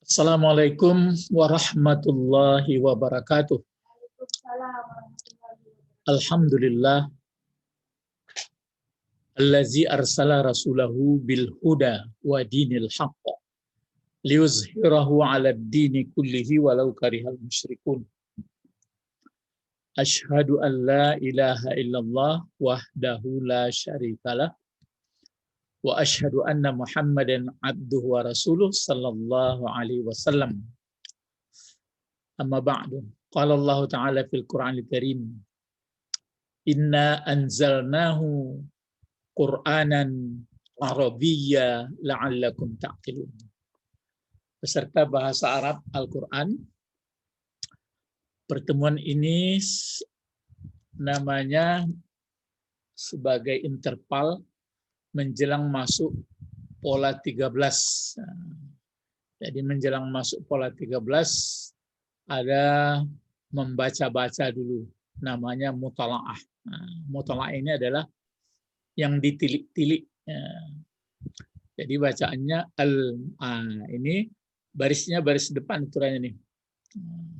Assalamualaikum warahmatullahi wabarakatuh. Alhamdulillah allazi arsala rasulahu bil huda wa dinil haqq liyuzhirahu 'ala ad-dini kullihi walau karihal musyrikun. Asyhadu an la ilaha illallah wahdahu la syarikalah wa asyhadu anna Muhammadan abduhu wa rasuluh sallallahu alaihi wasallam. Amma ba'du. Qala Allah Ta'ala fil Qur'anil Karim. Inna anzalnahu Qur'anan Arabiyya la'allakum ta'qilun. Beserta bahasa Arab Al-Qur'an. Pertemuan ini namanya sebagai interval menjelang masuk pola 13. Jadi menjelang masuk pola 13 ada membaca-baca dulu, namanya mutala'ah. Mutala'ah ini adalah yang ditilik-tilik. Jadi bacaannya ini barisnya baris depan aturannya nih.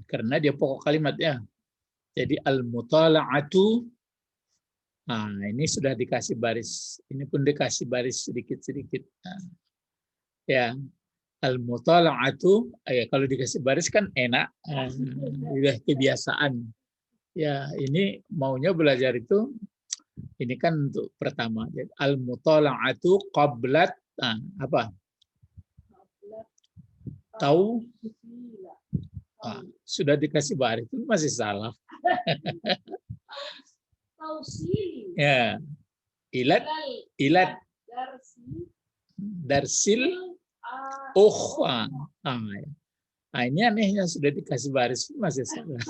Karena dia pokok kalimat ya. Jadi al-mutala'atu. Ini sudah dikasih baris. Ini pun dikasih baris sedikit-sedikit. Ya. Al-mutala'atu, ya kalau dikasih baris kan enak, udah kebiasaan. Ya, ini maunya belajar itu, ini kan untuk pertama. Al-mutala'atu qablat, apa? Tahu? Sudah dikasih baris itu masih salah. Ya, ilat, darsil. Ini anehnya sudah dikasih baris masih salah.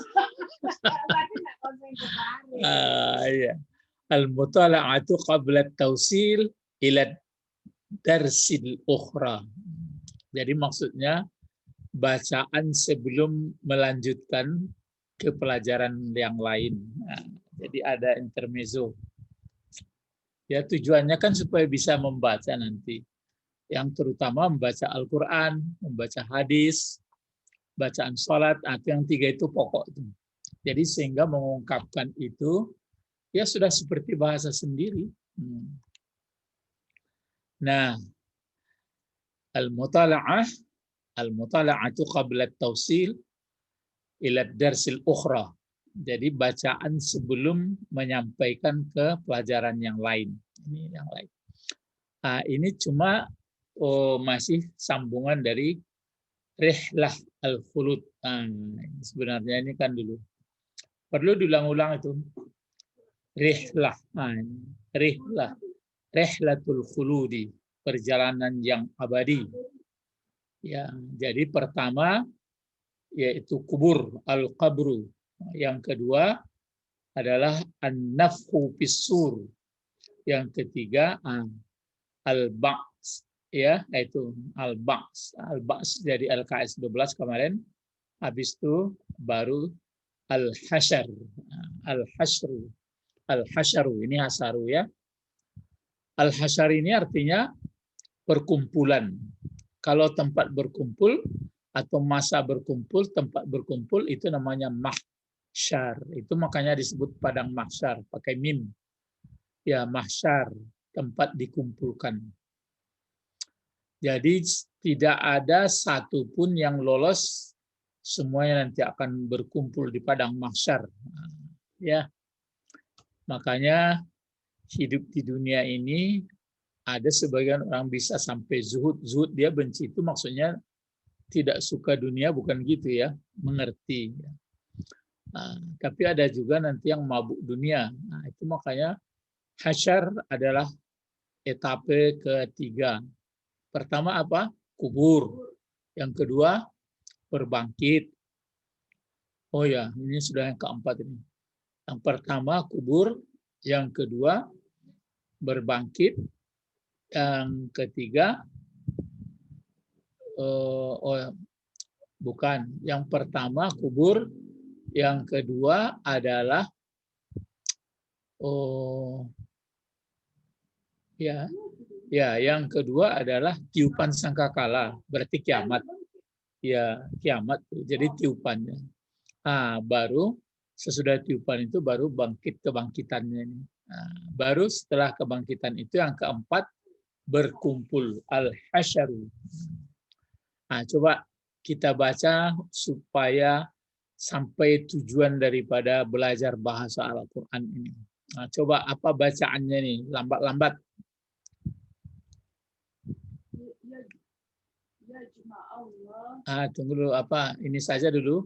Ya. Al-mutala'atu qabla tausil ila darsil ukhra. Jadi maksudnya bacaan sebelum melanjutkan ke pelajaran yang lain. Jadi ada intermezzo. Ya tujuannya kan supaya bisa membaca nanti. Yang terutama membaca Al-Quran, membaca hadis, bacaan sholat, yang tiga itu pokok. Jadi sehingga mengungkapkan itu, ya sudah seperti bahasa sendiri. Nah, al-mutala'atu qabla tausil ila darsil ukhra. Jadi bacaan sebelum menyampaikan ke pelajaran yang lain. Ini yang lain. Ini cuma masih sambungan dari rihlah al-khulud. Sebenarnya ini kan dulu. Perlu diulang-ulang itu. Rihlah. Rihlah. Rihlatul khuludi. Perjalanan yang abadi. Ya, jadi pertama yaitu kubur, al-qabru. Yang kedua adalah an-nafhu fis-sur. Yang ketiga al-ba'ts. Ya, itu al-ba'ts. Al-ba'ts jadi al-KS 12 kemarin. Habis itu baru al-hasyar. Al-hasyru. Al-hasyaru ini hasaru ya. Al-hasyar ini artinya perkumpulan. Kalau tempat berkumpul atau masa berkumpul, tempat berkumpul itu namanya mahsyar. Itu makanya disebut padang mahsyar pakai mim. Ya, mahsyar, tempat dikumpulkan. Jadi tidak ada satupun yang lolos, semuanya nanti akan berkumpul di padang mahsyar. Ya, makanya hidup di dunia ini ada sebagian orang bisa sampai zuhud. Zuhud dia benci itu maksudnya tidak suka dunia, bukan gitu ya, mengerti. Tapi ada juga nanti yang mabuk dunia. Itu makanya hasyar adalah etape ketiga. Pertama apa? Kubur. Yang kedua, berbangkit. Oh ya, ini sudah yang keempat ini. Yang pertama, kubur. Yang kedua, berbangkit. Yang ketiga, bukan. Yang pertama, kubur. Yang kedua adalah Ya, yang kedua adalah tiupan sangkakala, berarti kiamat. ya kiamat. Jadi tiupannya. Baru sesudah tiupan itu baru bangkit kebangkitannya ini. Baru setelah kebangkitan itu yang keempat berkumpul al-hasyaru. Coba kita baca supaya sampai tujuan daripada belajar bahasa Al-Quran ini. Coba apa bacaannya nih, lambat-lambat. Tunggu dulu, apa? Ini saja dulu.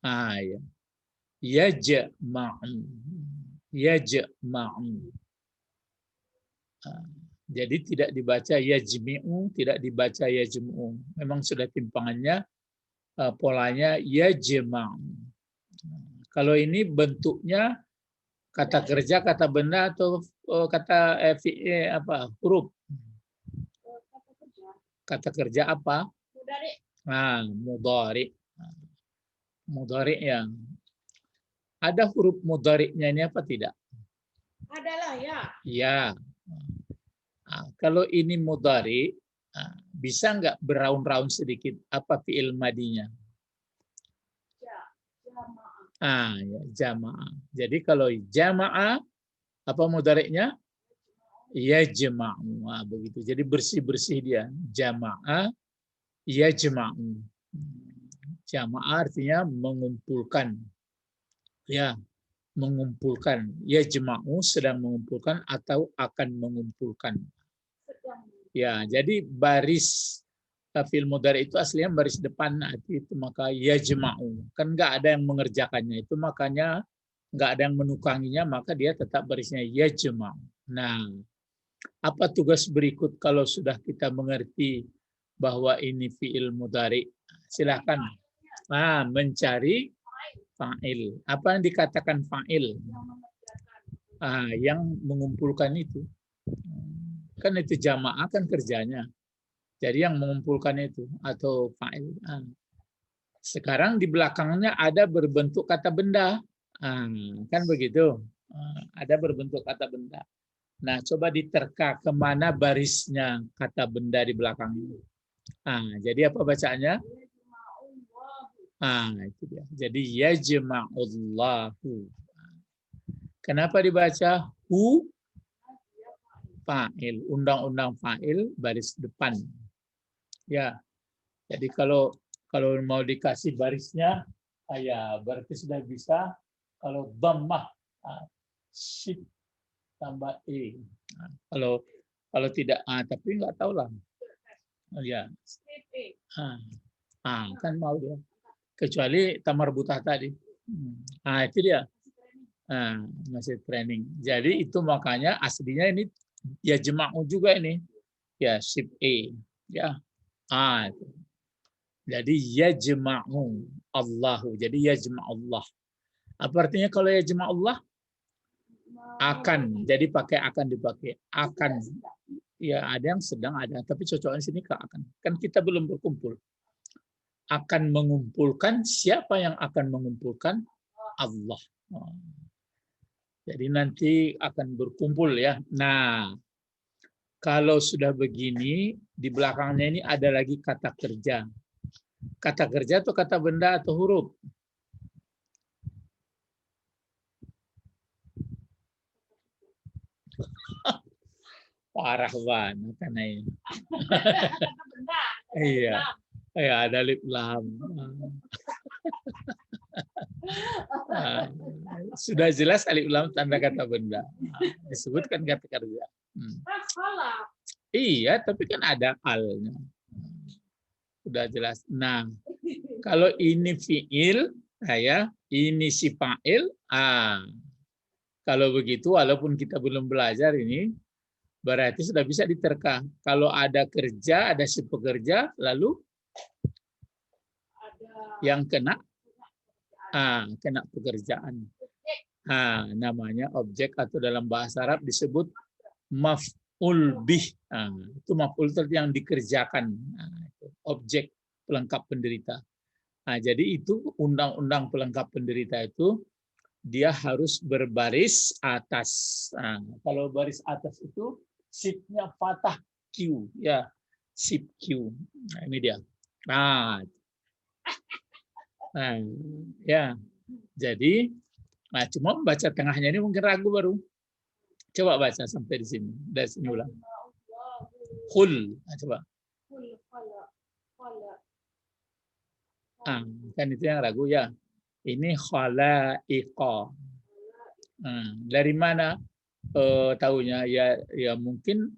Ya. Yajma'u. Yajma'u. Jadi tidak dibaca yajmi'u, tidak dibaca yajmu'u. Memang sudah timpangannya, polanya yajma'u. Kalau ini bentuknya kata kerja, kata benda, atau kata huruf? Kata kerja apa? Mudhari. Mudhari. Mudhari yang ada huruf mudhari'nya ini apa tidak? Adalah ya. Ya. Kalau ini mudhari, bisa nggak beraun-raun sedikit apa fi'il madinya? Ya, jamaah. Jadi kalau jamaah, apa mudhari'nya? Yajma'u. Begitu. Jadi bersih-bersih dia. Jamaah, yajma'u. Jamaah artinya mengumpulkan. Ya, mengumpulkan. Yajma'u sedang mengumpulkan atau akan mengumpulkan. Ya, jadi baris fi'il mudhari itu aslinya baris depan itu, maka yajma'u. Kan nggak ada yang mengerjakannya itu, makanya nggak ada yang menukanginya, maka dia tetap barisnya yajma'u. Nah, apa tugas berikut kalau sudah kita mengerti bahwa ini fi'il mudhari? Silakan. Mencari fa'il. Apa yang dikatakan fa'il? Yang mengumpulkan itu. Kan itu jamaah kan kerjanya. Jadi yang mengumpulkan itu atau fa'il. Sekarang di belakangnya ada berbentuk kata benda. Kan begitu. Ada berbentuk kata benda. Nah, coba diterka kemana barisnya kata benda di belakangnya. Jadi apa bacaannya? Itu dia. Jadi yajma'ullahu. Kenapa dibaca hu? Fa'il. Undang-undang fa'il baris depan. Ya. Jadi kalau mau dikasih barisnya, ya berarti sudah bisa. Kalau dhammah, shid tambah e. Kalau tidak, tapi nggak tahu lah. Ya. Kan mau dia. Kecuali tamar butah tadi. Itu dia. Masih training. Jadi itu makanya aslinya ini ya jema'u juga ini. Ya sip E. Ya. Itu. Jadi yajma'u Allahu. Jadi yajma'ullah. Apa artinya kalau yajma'ullah? Akan. Jadi pakai akan dipakai. Akan. Ya ada yang sedang ada. Tapi cocokan sini ke akan. Kan kita belum berkumpul. Akan mengumpulkan. Siapa yang akan mengumpulkan? Allah. Jadi nanti akan berkumpul ya. Nah, kalau sudah begini, di belakangnya ini ada lagi kata kerja. Kata kerja atau kata benda atau huruf? Parah banget karena ini. Iya. Ya, ada alif lam. Sudah jelas alif lam tanda kata benda. Disebutkan kata kerja. Iya, tapi kan ada alnya. Sudah jelas. Nah, kalau ini fiil, ini si fa'il. Kalau begitu, walaupun kita belum belajar ini, berarti sudah bisa diterka. Kalau ada kerja, ada si pekerja, lalu yang kena pekerjaan. Namanya objek atau dalam bahasa Arab disebut maf'ul bih. Itu maf'ul yang dikerjakan. Objek pelengkap penderita. Jadi itu undang-undang pelengkap penderita itu dia harus berbaris atas. Kalau baris atas itu sipnya fathah Q, ya sip Q. Ini dia. Nah, nah, ya. Jadi, nah cuma baca tengahnya ini mungkin ragu baru. Coba baca sampai di sini. Dari sini ulang. Qul. Nah, coba. Ah, kan itu yang ragu ya. Ini khalaiqa. Dari mana tahunya? Ya mungkin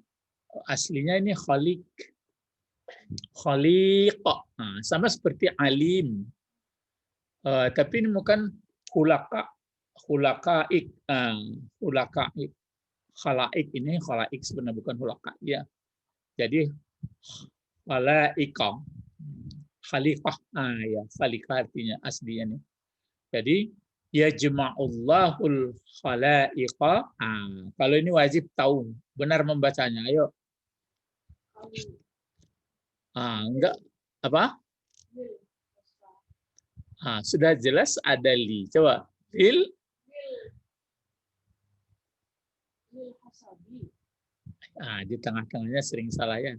aslinya ini khaliq. Khaliq. Nah, sama seperti alim. Tapi ini bukan khulaqa. Khulaqaik. Khulaqaik. Khalaik ini khalaik sebenarnya bukan khulaqa. Ya. Jadi khalaiqa. Khalifah. Ya, khalifah artinya aslinya nih. Jadi yajma'ullahul khalaiqa. Kalau ini wajib tahu benar membacanya. Ayo. Enggak apa? Sudah jelas ada li. Coba. Lil. Di tengah-tengahnya sering salah ya.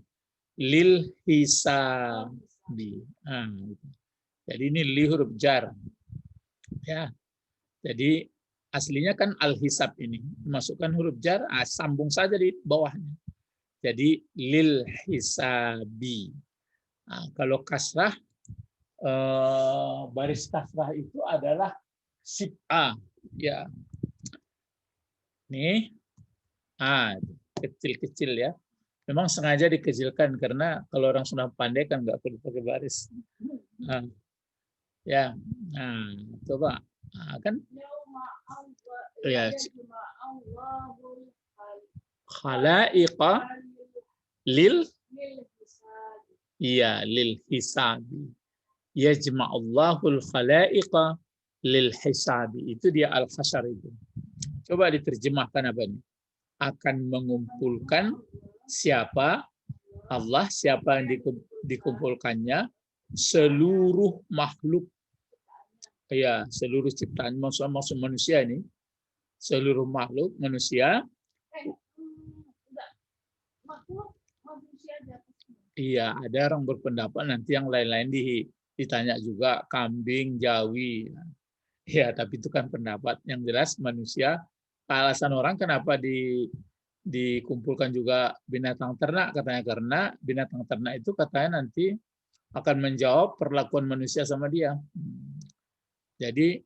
Lil hisabi. Jadi ini li huruf jar. Ya. Jadi aslinya kan al-hisab ini. Masukkan huruf jar, sambung saja di bawahnya. Jadi lil hisabi. Kalau kasrah, baris kasrah itu adalah sib'a. Ya. Nih. Kecil-kecil ya. Memang sengaja dikecilkan karena kalau orang sudah pandai kan nggak perlu pakai baris. Ya. Coba. Kan ya. Khalaiqa lil hisabi. Yajma'ullahul khalaiqa lil hisabi. Itu dia al-hasyr itu. Coba diterjemahkan apa ini? Akan mengumpulkan siapa? Allah, siapa yang dikumpulkannya? Seluruh makhluk. Ya, seluruh ciptaan maksud manusia ini. Seluruh makhluk manusia. Iya, ada orang berpendapat nanti yang lain-lain ditanya juga kambing, jawi. Ya, tapi itu kan pendapat. Yang jelas manusia, alasan orang kenapa dikumpulkan juga binatang ternak katanya karena binatang ternak itu katanya nanti akan menjawab perlakuan manusia sama dia. Jadi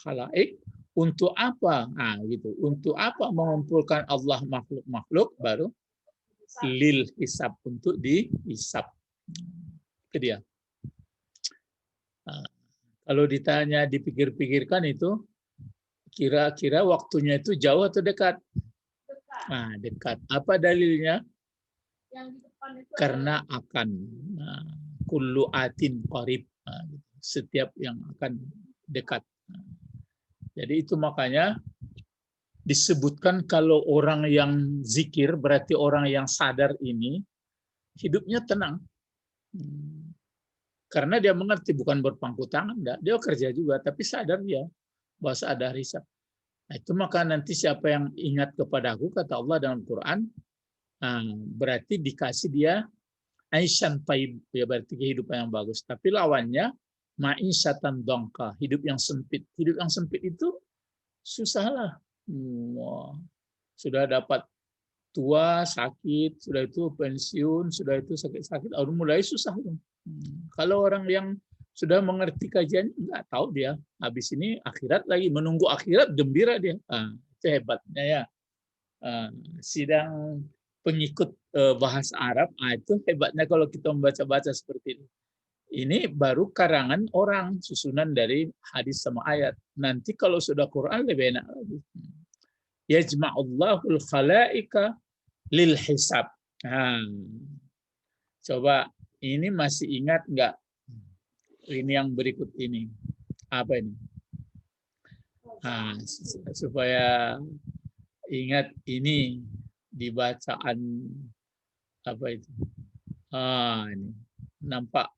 khalaik untuk apa? Gitu. Untuk apa mengumpulkan Allah makhluk-makhluk baru lil hisab untuk dihisab. Itu dia. Kalau ditanya dipikir-pikirkan itu kira-kira waktunya itu jauh atau dekat? Dekat. Apa dalilnya? Yang di depan itu karena akan. Kullu atin qarib. Setiap yang akan dekat. Jadi itu makanya disebutkan kalau orang yang zikir berarti orang yang sadar ini hidupnya tenang. Karena dia mengerti bukan berpangku tangan, dia kerja juga tapi sadar dia bahwa ada hisab. Itu maka nanti siapa yang ingat kepadaku kata Allah dalam Quran berarti dikasih dia aisyan taib ya berarti kehidupan yang bagus. Tapi lawannya ma'isyatan dongka, hidup yang sempit. Hidup yang sempit itu susahlah. Sudah dapat tua, sakit, sudah itu pensiun, sudah itu sakit-sakit, mulai susah. Kalau orang yang sudah mengerti kajian, nggak tahu dia. Habis ini akhirat lagi, menunggu akhirat, gembira dia. Itu hebatnya ya. Sidang pengikut bahasa Arab, itu hebatnya kalau kita membaca-baca seperti ini. Ini baru karangan orang, susunan dari hadis sama ayat. Nanti kalau sudah Quran lebih enak lagi. Yajma'ullahul khalaiqa lil hisab. Coba ini masih ingat nggak? Ini yang berikut ini. Apa ini? Supaya ingat ini di bacaan apa itu? Ini nampak.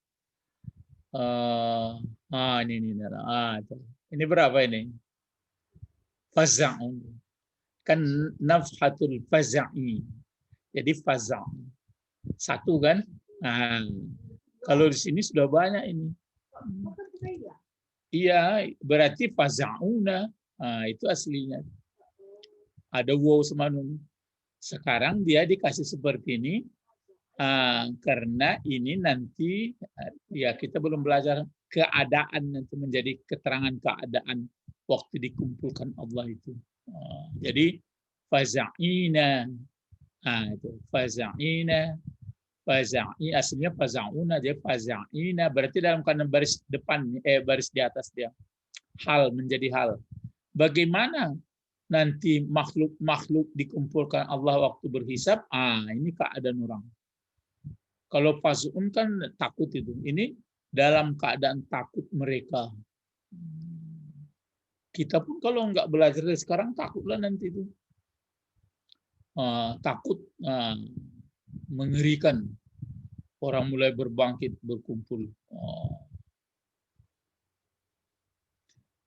Ini berapa ini? Faza'un. Kan nafhatul faza'i. Jadi faza'. Satu kan? Nah, kalau di sini sudah banyak ini. Bukan budaya. Iya, berarti fazauna. Nah, itu aslinya. Ada wow sama nun. Sekarang dia dikasih seperti ini karena ini nanti ya kita belum belajar keadaan nanti menjadi keterangan keadaan waktu dikumpulkan Allah itu. Jadi faza'ina. Itu faza'ina. Faza'i aslinya fazauna, dia faza'ina berarti dalam keadaan baris depan baris di atas dia. Hal menjadi hal. Bagaimana nanti makhluk-makhluk dikumpulkan Allah waktu berhisab? Ini keadaan orang. Kalau faz'un kan takut itu. Ini dalam keadaan takut mereka. Kita pun kalau nggak belajar dari sekarang takutlah nanti itu. Takut, mengerikan. Orang mulai berbangkit, berkumpul.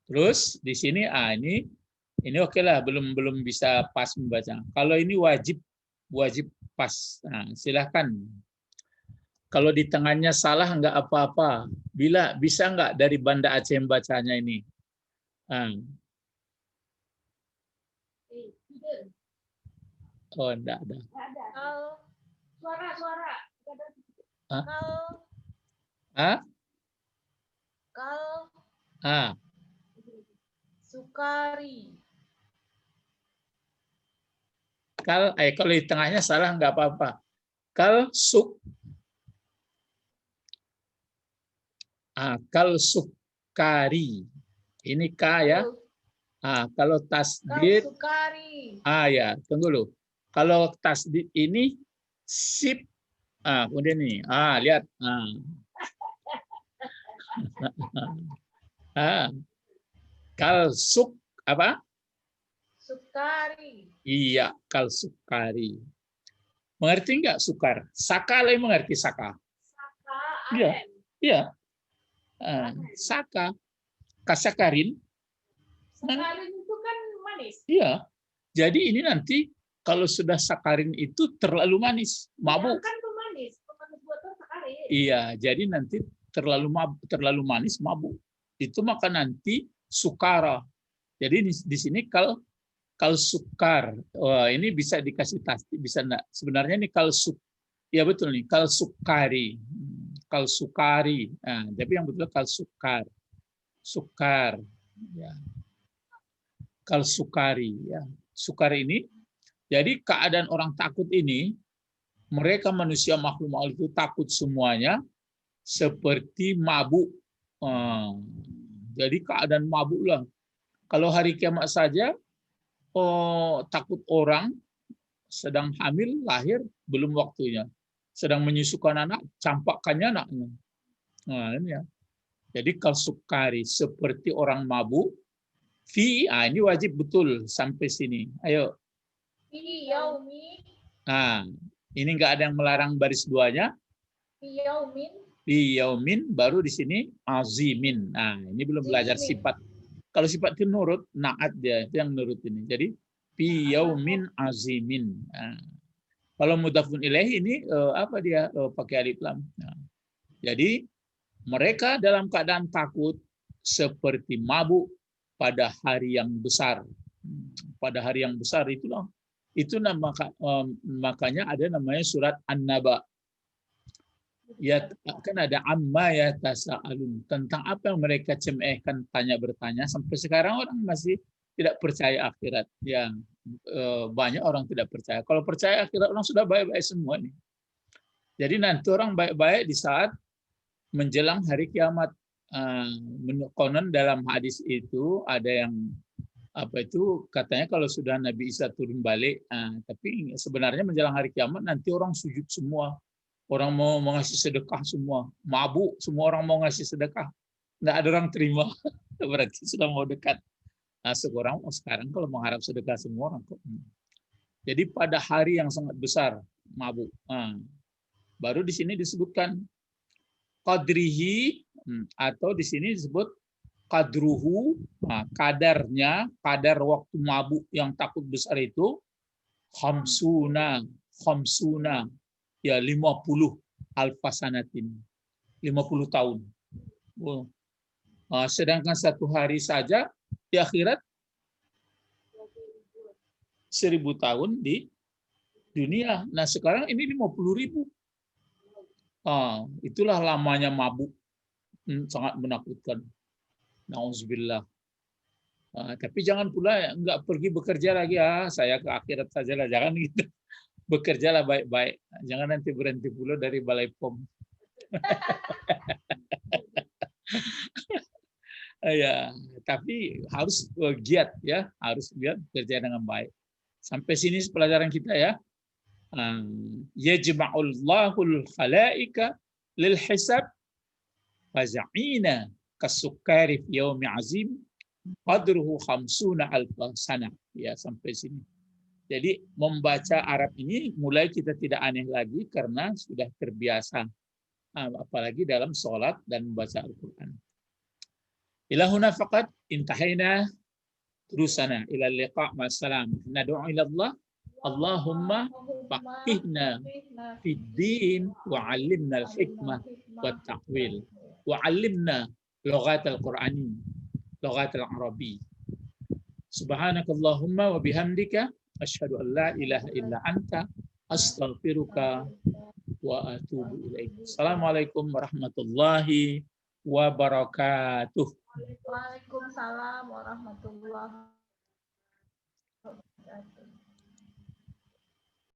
Terus di sini, ini oke lah, belum bisa pas membaca. Kalau ini wajib pas. Silahkan. Kalau di tengahnya salah nggak apa-apa. Bisa nggak dari Banda Aceh bacanya ini? Oh, enggak ada. Suara. Sukari. Kalau di tengahnya salah nggak apa-apa. Kal sukari. Ini K ya. Kalau tasdid. Sukari. Ya, tunggu dulu. Kalau tasdid ini sip. Kemudian ini. Lihat. Kal apa? Sukari. Iya, kal sukari. Mengerti nggak sukar? Saka lah yang mengerti saka. Saka. Iya. Saka. Kasakarin. Sakarin itu kan manis. Iya. Jadi ini nanti kalau sudah sakarin itu terlalu manis, mabuk. Kan pemanis buatan sakarin. Iya, jadi nanti terlalu manis, mabuk. Itu maka nanti sukara. Jadi di sini kal sukar. Ini bisa dikasih tasdid, bisa enggak? Sebenarnya ini ya betul nih, kal sukari. Kal sukari. Tapi yang betul kal sukar. Sukar. Ya. Kal sukari. Ya. Sukar ini, jadi keadaan orang takut ini, mereka manusia makhluk itu takut semuanya seperti mabuk. Jadi keadaan mabuk lah. Kalau hari kiamat saja, takut orang sedang hamil, lahir, belum waktunya. Sedang menyusukan anak, campakkannya anaknya. Ini ya. Jadi kal sukari, seperti orang mabuk. Ini wajib betul sampai sini. Ayo. Fi yaumin. Ini nggak ada yang melarang baris duanya. Fi yaumin. Fi yaumin, baru di sini azimin. Ini belum belajar sifat. Kalau sifat itu nurut, naat dia, itu yang nurut ini. Jadi fi yaumin azimin. Kalau mudhafun ilaih ini apa dia pakai alif lam. Jadi mereka dalam keadaan takut seperti mabuk pada hari yang besar. Pada hari yang besar itulah. Itu makanya ada namanya surat An-Naba. Ya kan ada amma ya tasa'alun, tentang apa yang mereka cemehkan, tanya bertanya. Sampai sekarang orang masih tidak percaya akhirat. Ya, banyak orang tidak percaya. Kalau percaya akhirat, orang sudah baik-baik semua nih. Jadi nanti orang baik-baik di saat menjelang hari kiamat. Konon dalam hadis itu ada yang katanya kalau sudah Nabi Isa turun balik, tapi sebenarnya menjelang hari kiamat nanti orang sujud semua. Orang mau ngasih sedekah semua, mabuk, semua orang mau ngasih sedekah, nggak ada orang terima, berarti sudah mau dekat. Sekarang kalau mengharap sedekah semua orang kok. Jadi pada hari yang sangat besar, mabuk. Baru di sini disebutkan qadrihi, atau di sini disebut qadruhu, kadarnya, kadar waktu mabuk yang takut besar itu khamsuna, ya 50. alfasanatin. 50 tahun. Oh. Sedangkan 1 hari saja di akhirat 1000 tahun di dunia. Nah sekarang ini 50.000. Itulah lamanya mabuk. Sangat menakutkan. Nauzubillah. Tapi jangan pula nggak pergi bekerja lagi, saya ke akhirat saja lah. Jangan gitu. Bekerjalah baik-baik. Jangan nanti berhenti pula dari Balai POM. Ya, tapi harus giat ya, harus giat bekerja dengan baik. Sampai sini pelajaran kita ya. Yajma'ullahul khalaika lil hisab faza'ina kasukari fi yaumi azim qadruhu 50 alfa sana. Ya, sampai sini. Jadi membaca Arab ini mulai kita tidak aneh lagi karena sudah terbiasa. Apalagi dalam sholat dan membaca Al-Quran. Ilahuna faqat intahayna terusana ila liqa' ma'assalam. Nad'u ila Allah Allahumma faqihna fid din wa 'allimna al-hikmah wat ta'wil wa 'allimna lughat al-Qur'ani lughat al-Arabi. Subhanakallahumma wa bihamdika asyhadu an la ilaha illa anta astaghfiruka wa atubu ilaik. Assalamualaikum warahmatullahi wabarakatuh. Waalaikumsalam warahmatullahi wabarakatuh.